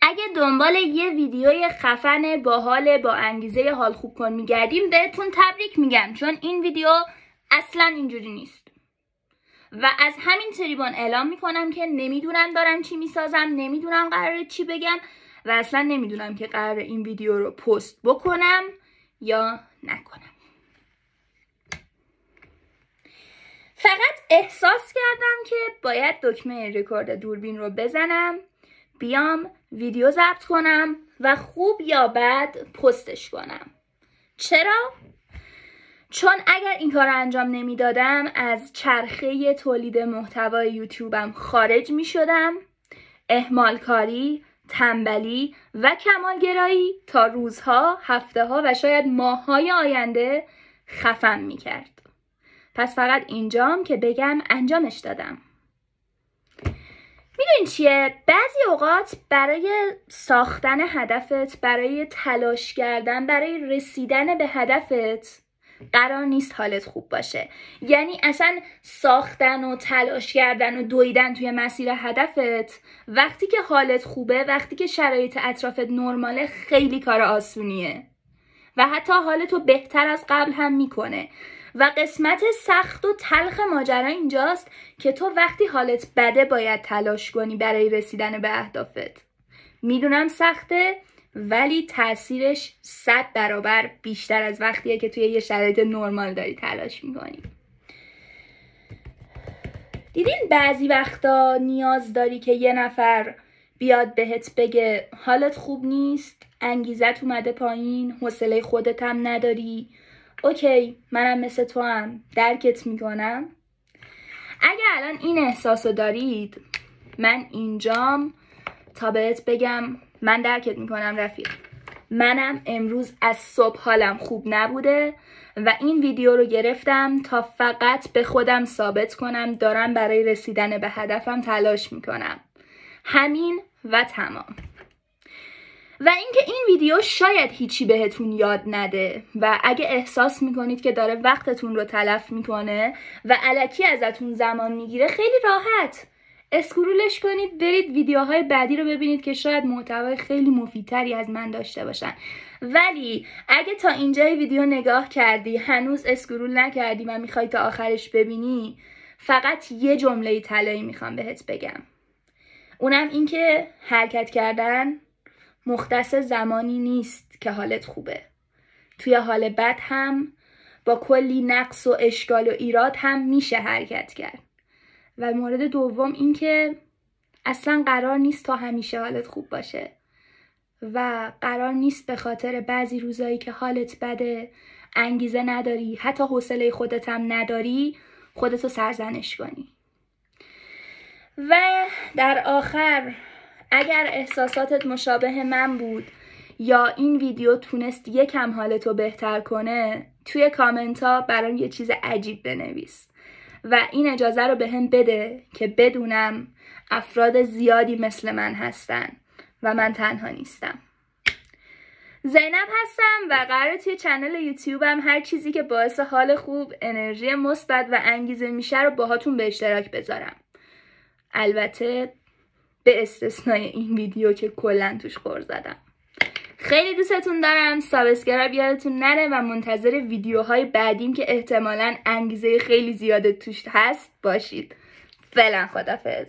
اگه دنبال یه ویدیوی خفن باحال با انگیزه حال خوب کن میگردیم بهتون تبریک میگم، چون این ویدیو اصلا اینجوری نیست و از همین تریبون اعلام میکنم که نمیدونم دارم چی میسازم، نمیدونم قراره چی بگم و اصلا نمیدونم که قراره این ویدیو رو پست بکنم یا نکنم. فقط احساس کردم که باید دکمه رکورد دوربین رو بزنم، بیام ویدیو ضبط کنم و خوب یا بد پستش کنم. چرا؟ چون اگر این کار رو انجام نمیدادم از چرخه تولید محتوای یوتیوبم خارج می شدم. اهمال کاری، تنبلی و کمالگرایی تا روزها، هفته ها و شاید ماه‌های آینده خفم می کرد. پس فقط اینجام که بگم انجامش دادم. میدونین چیه؟ بعضی اوقات برای ساختن هدفت، برای تلاش کردن، برای رسیدن به هدفت قرار نیست حالت خوب باشه. یعنی اصلا ساختن و تلاش کردن و دویدن توی مسیر هدفت وقتی که حالت خوبه، وقتی که شرایط اطرافت نرماله، خیلی کار آسونیه و حتی حالتو بهتر از قبل هم میکنه. و قسمت سخت و تلخ ماجرا اینجاست که تو وقتی حالت بده باید تلاش کنی برای رسیدن به اهدافت. میدونم سخته ولی تأثیرش 100 برابر بیشتر از وقتیه که توی یه شرایط نرمال داری تلاش میکنی. دیدین بعضی وقتا نیاز داری که یه نفر بیاد بهت بگه حالت خوب نیست، انگیزت اومده پایین، حوصله خودت هم نداری، اوکی منم مثل تو هم درکت میکنم. اگه الان این احساسو دارید من اینجام تا بهت بگم من درکت میکنم رفیق. منم امروز از صبح حالم خوب نبوده و این ویدیو رو گرفتم تا فقط به خودم ثابت کنم دارم برای رسیدن به هدفم تلاش میکنم. همین و تمام. و اینکه این ویدیو شاید هیچی بهتون یاد نده و اگه احساس میکنید که داره وقتتون رو تلف میکنه و الکی ازتون زمان میگیره، خیلی راحت اسکرولش کنید، برید ویدیوهای بعدی رو ببینید که شاید محتوای خیلی مفیدتری از من داشته باشن. ولی اگه تا اینجای ویدیو نگاه کردی هنوز اسکرول نکردی و میخوای تا آخرش ببینی، فقط یه جمله طلایی میخوام بهت بگم، اونم این که حرکت کردن مختص زمانی نیست که حالت خوبه. توی حال بد هم با کلی نقص و اشکال و ایراد هم میشه حرکت کرد. و مورد دوم این که اصلا قرار نیست تا همیشه حالت خوب باشه و قرار نیست به خاطر بعضی روزایی که حالت بده، انگیزه نداری، حتی حوصله خودت هم نداری، خودتو سرزنش کنی. و در آخر اگر احساساتت مشابه من بود یا این ویدیو تونست یکم حالتو بهتر کنه، توی کامنت ها برام یه چیز عجیب بنویس و این اجازه رو بهم بده که بدونم افراد زیادی مثل من هستن و من تنها نیستم. زینب هستم و قراره توی چنل یوتیوبم هر چیزی که باعث حال خوب، انرژی مثبت و انگیزه میشه رو باهاتون به اشتراک بذارم. البته به استثنای این ویدیو که کلا توش خور زدم. خیلی دوستتون دارم. سابسکرایب یادتون نره و منتظر ویدیوهای بعدیم که احتمالاً انگیزه خیلی زیاده توش هست باشید. فعلا خدافظ.